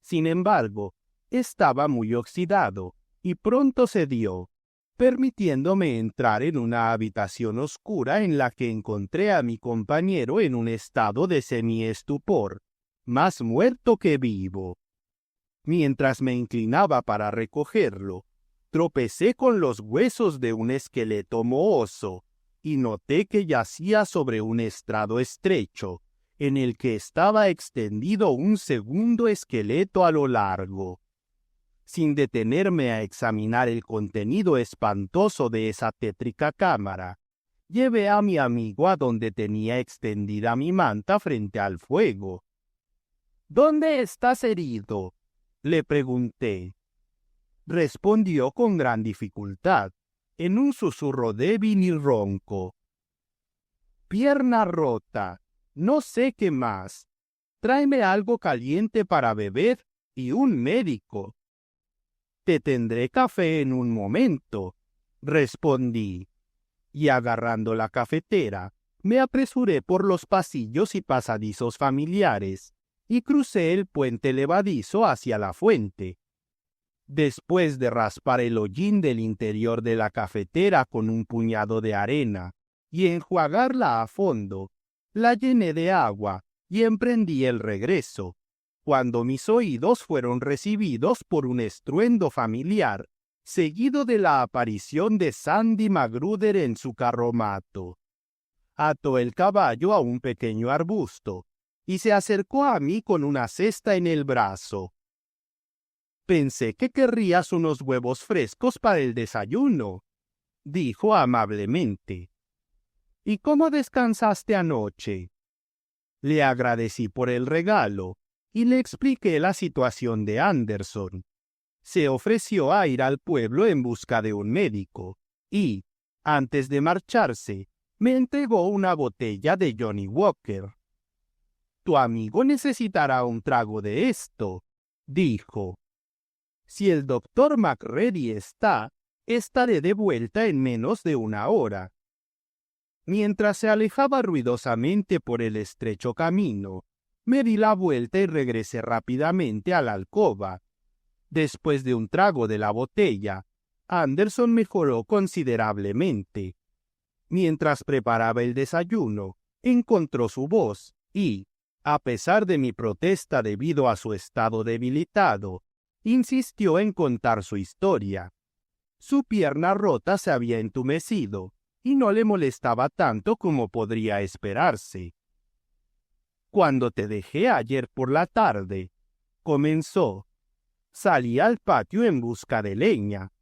Sin embargo, estaba muy oxidado y pronto cedió, permitiéndome entrar en una habitación oscura en la que encontré a mi compañero en un estado de semiestupor, más muerto que vivo. Mientras me inclinaba para recogerlo, tropecé con los huesos de un esqueleto mohoso y noté que yacía sobre un estrado estrecho, en el que estaba extendido un segundo esqueleto a lo largo. Sin detenerme a examinar el contenido espantoso de esa tétrica cámara, llevé a mi amigo a donde tenía extendida mi manta frente al fuego. «¿Dónde estás herido?», le pregunté. Respondió con gran dificultad, en un susurro débil y ronco. «Pierna rota. No sé qué más. Tráeme algo caliente para beber y un médico». «Te tendré café en un momento», respondí, y agarrando la cafetera, me apresuré por los pasillos y pasadizos familiares y crucé el puente levadizo hacia la fuente. Después de raspar el hollín del interior de la cafetera con un puñado de arena y enjuagarla a fondo, la llené de agua y emprendí el regreso, cuando mis oídos fueron recibidos por un estruendo familiar, seguido de la aparición de Sandy Magruder en su carromato. Ató el caballo a un pequeño arbusto y se acercó a mí con una cesta en el brazo. «Pensé que querrías unos huevos frescos para el desayuno», dijo amablemente. «¿Y cómo descansaste anoche?». Le agradecí por el regalo y le expliqué la situación de Anderson. Se ofreció a ir al pueblo en busca de un médico y, antes de marcharse, me entregó una botella de Johnny Walker. «Tu amigo necesitará un trago de esto», dijo. «Si el doctor McReady está, estaré de vuelta en menos de una hora». Mientras se alejaba ruidosamente por el estrecho camino, me di la vuelta y regresé rápidamente a la alcoba. Después de un trago de la botella, Anderson mejoró considerablemente. Mientras preparaba el desayuno, encontró su voz y, a pesar de mi protesta debido a su estado debilitado, insistió en contar su historia. Su pierna rota se había entumecido y no le molestaba tanto como podría esperarse. «Cuando te dejé ayer por la tarde», comenzó, «salí al patio en busca de leña.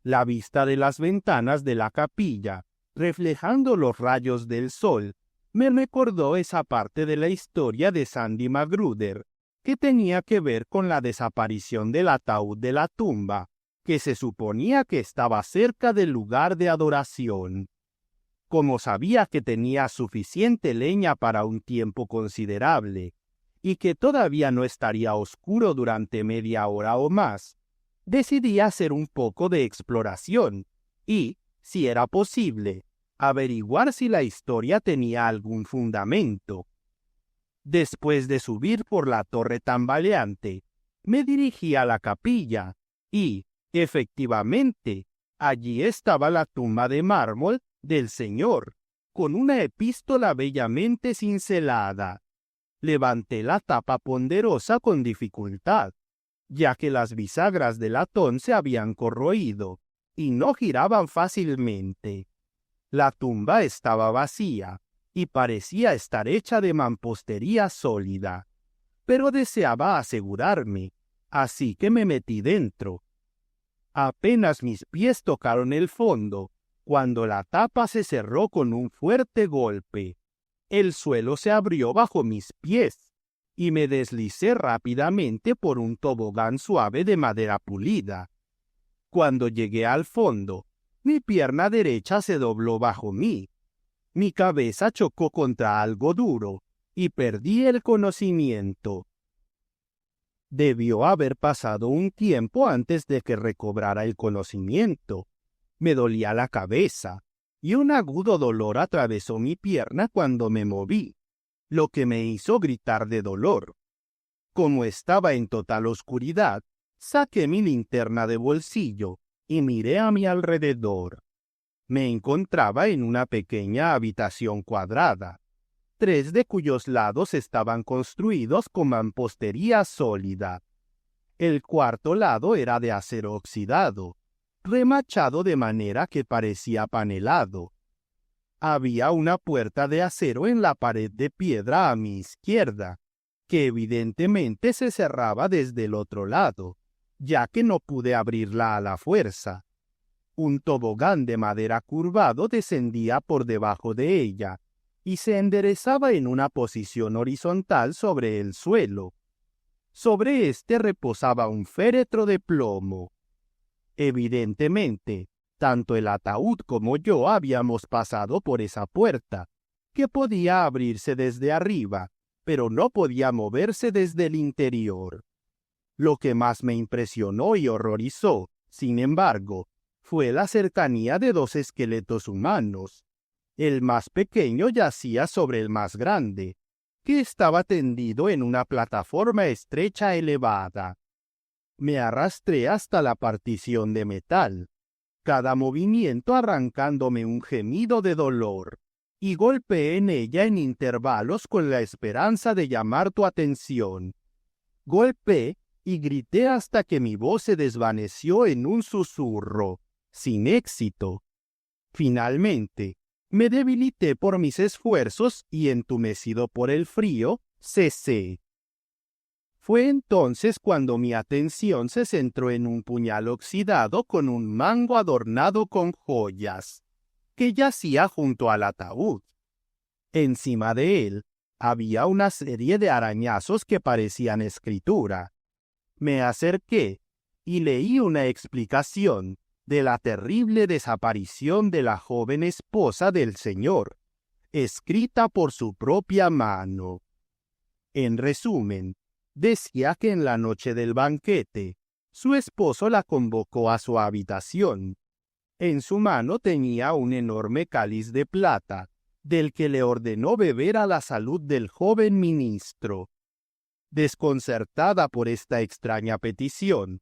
La vista de las ventanas de la capilla, reflejando los rayos del sol, me recordó esa parte de la historia de Sandy Magruder que tenía que ver con la desaparición del ataúd de la tumba, que se suponía que estaba cerca del lugar de adoración. Como sabía que tenía suficiente leña para un tiempo considerable y que todavía no estaría oscuro durante media hora o más, decidí hacer un poco de exploración y, si era posible, averiguar si la historia tenía algún fundamento. Después de subir por la torre tambaleante, me dirigí a la capilla y, efectivamente, allí estaba la tumba de mármol del Señor, con una epístola bellamente cincelada. Levanté la tapa ponderosa con dificultad, ya que las bisagras de latón se habían corroído y no giraban fácilmente. La tumba estaba vacía y parecía estar hecha de mampostería sólida, pero deseaba asegurarme, así que me metí dentro. Apenas mis pies tocaron el fondo, cuando la tapa se cerró con un fuerte golpe. El suelo se abrió bajo mis pies, y me deslicé rápidamente por un tobogán suave de madera pulida. Cuando llegué al fondo, mi pierna derecha se dobló bajo mí. Mi cabeza chocó contra algo duro y perdí el conocimiento. Debió haber pasado un tiempo antes de que recobrara el conocimiento. Me dolía la cabeza y un agudo dolor atravesó mi pierna cuando me moví, lo que me hizo gritar de dolor. Como estaba en total oscuridad, saqué mi linterna de bolsillo y miré a mi alrededor. Me encontraba en una pequeña habitación cuadrada, 3 de cuyos lados estaban construidos con mampostería sólida. El cuarto lado era de acero oxidado, remachado de manera que parecía panelado. Había una puerta de acero en la pared de piedra a mi izquierda, que evidentemente se cerraba desde el otro lado, ya que no pude abrirla a la fuerza. Un tobogán de madera curvado descendía por debajo de ella y se enderezaba en una posición horizontal sobre el suelo. Sobre éste reposaba un féretro de plomo. Evidentemente, tanto el ataúd como yo habíamos pasado por esa puerta, que podía abrirse desde arriba, pero no podía moverse desde el interior. Lo que más me impresionó y horrorizó, sin embargo, fue la cercanía de 2 esqueletos humanos. El más pequeño yacía sobre el más grande, que estaba tendido en una plataforma estrecha elevada. Me arrastré hasta la partición de metal, cada movimiento arrancándome un gemido de dolor, y golpeé en ella en intervalos con la esperanza de llamar tu atención. Golpeé y grité hasta que mi voz se desvaneció en un susurro, sin éxito. Finalmente, me debilité por mis esfuerzos y entumecido por el frío, cesé. Fue entonces cuando mi atención se centró en un puñal oxidado con un mango adornado con joyas, que yacía junto al ataúd. Encima de él había una serie de arañazos que parecían escritura. Me acerqué y leí una explicación de la terrible desaparición de la joven esposa del Señor, escrita por su propia mano. En resumen, decía que en la noche del banquete, su esposo la convocó a su habitación. En su mano tenía un enorme cáliz de plata, del que le ordenó beber a la salud del joven ministro. Desconcertada por esta extraña petición,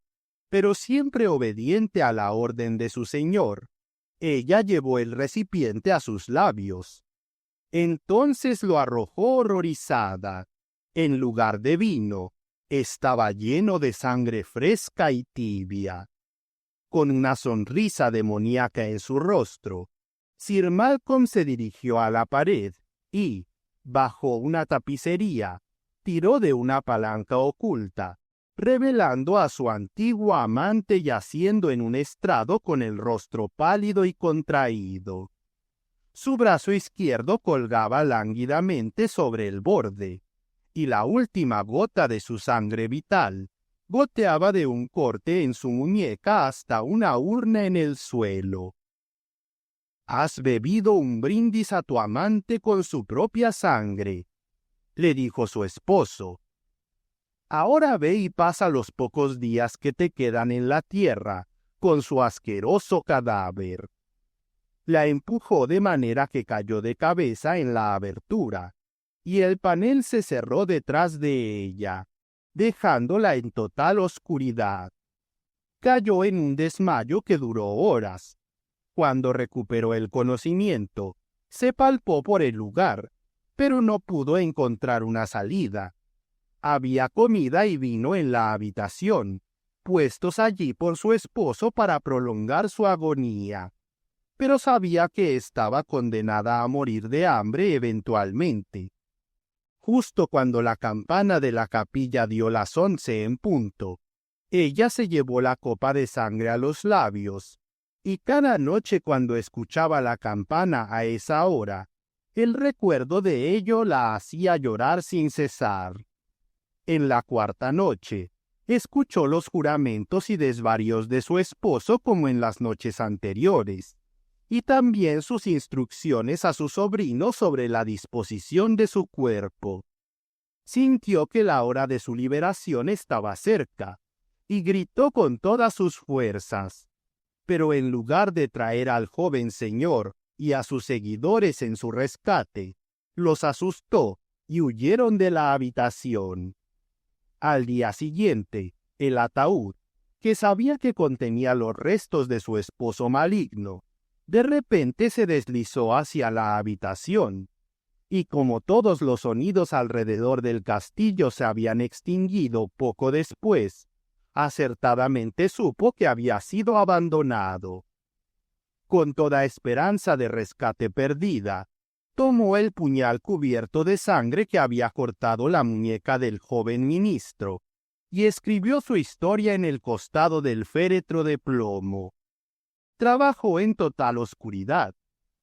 pero siempre obediente a la orden de su señor, ella llevó el recipiente a sus labios. Entonces lo arrojó horrorizada. En lugar de vino, estaba lleno de sangre fresca y tibia. Con una sonrisa demoníaca en su rostro, Sir Malcolm se dirigió a la pared y, bajo una tapicería, tiró de una palanca oculta, revelando a su antiguo amante yaciendo en un estrado con el rostro pálido y contraído. Su brazo izquierdo colgaba lánguidamente sobre el borde, y la última gota de su sangre vital goteaba de un corte en su muñeca hasta una urna en el suelo. «Has bebido un brindis a tu amante con su propia sangre», le dijo su esposo. «Ahora ve y pasa los pocos días que te quedan en la tierra con su asqueroso cadáver». La empujó de manera que cayó de cabeza en la abertura, y el panel se cerró detrás de ella, dejándola en total oscuridad. Cayó en un desmayo que duró horas. Cuando recuperó el conocimiento, se palpó por el lugar, pero no pudo encontrar una salida. Había comida y vino en la habitación, puestos allí por su esposo para prolongar su agonía, pero sabía que estaba condenada a morir de hambre eventualmente. Justo cuando la campana de la capilla dio las 11 en punto, ella se llevó la copa de sangre a los labios, y cada noche cuando escuchaba la campana a esa hora, el recuerdo de ello la hacía llorar sin cesar. En la cuarta noche, escuchó los juramentos y desvaríos de su esposo como en las noches anteriores, y también sus instrucciones a su sobrino sobre la disposición de su cuerpo. Sintió que la hora de su liberación estaba cerca, y gritó con todas sus fuerzas. Pero en lugar de traer al joven señor y a sus seguidores en su rescate, los asustó y huyeron de la habitación. Al día siguiente, el ataúd, que sabía que contenía los restos de su esposo maligno, de repente se deslizó hacia la habitación, y como todos los sonidos alrededor del castillo se habían extinguido poco después, acertadamente supo que había sido abandonado. Con toda esperanza de rescate perdida, tomó el puñal cubierto de sangre que había cortado la muñeca del joven ministro y escribió su historia en el costado del féretro de plomo. Trabajó en total oscuridad,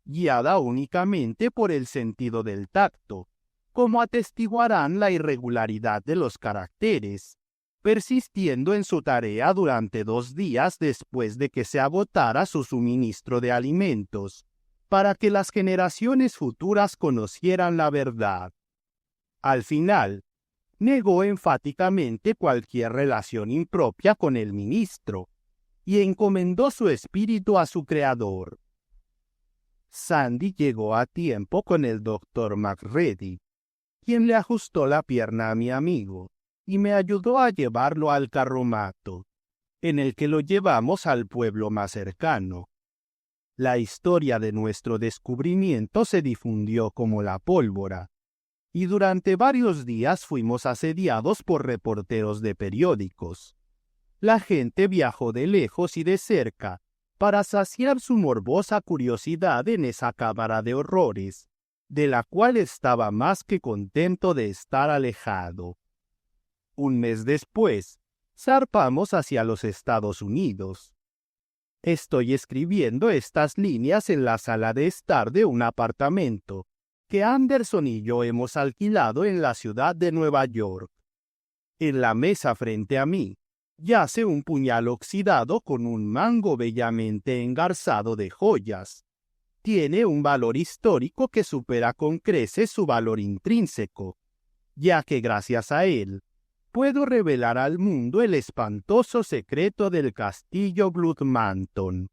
guiada únicamente por el sentido del tacto, como atestiguarán la irregularidad de los caracteres, persistiendo en su tarea durante 2 días después de que se agotara su suministro de alimentos, para que las generaciones futuras conocieran la verdad. Al final, negó enfáticamente cualquier relación impropia con el ministro y encomendó su espíritu a su creador. Sandy llegó a tiempo con el doctor McReady, quien le ajustó la pierna a mi amigo y me ayudó a llevarlo al carromato, en el que lo llevamos al pueblo más cercano. La historia de nuestro descubrimiento se difundió como la pólvora, y durante varios días fuimos asediados por reporteros de periódicos. La gente viajó de lejos y de cerca para saciar su morbosa curiosidad en esa cámara de horrores, de la cual estaba más que contento de estar alejado. Un mes después, zarpamos hacia los Estados Unidos. Estoy escribiendo estas líneas en la sala de estar de un apartamento que Anderson y yo hemos alquilado en la ciudad de Nueva York. En la mesa frente a mí yace un puñal oxidado con un mango bellamente engarzado de joyas. Tiene un valor histórico que supera con creces su valor intrínseco, ya que gracias a él puedo revelar al mundo el espantoso secreto del castillo Blood Mountain.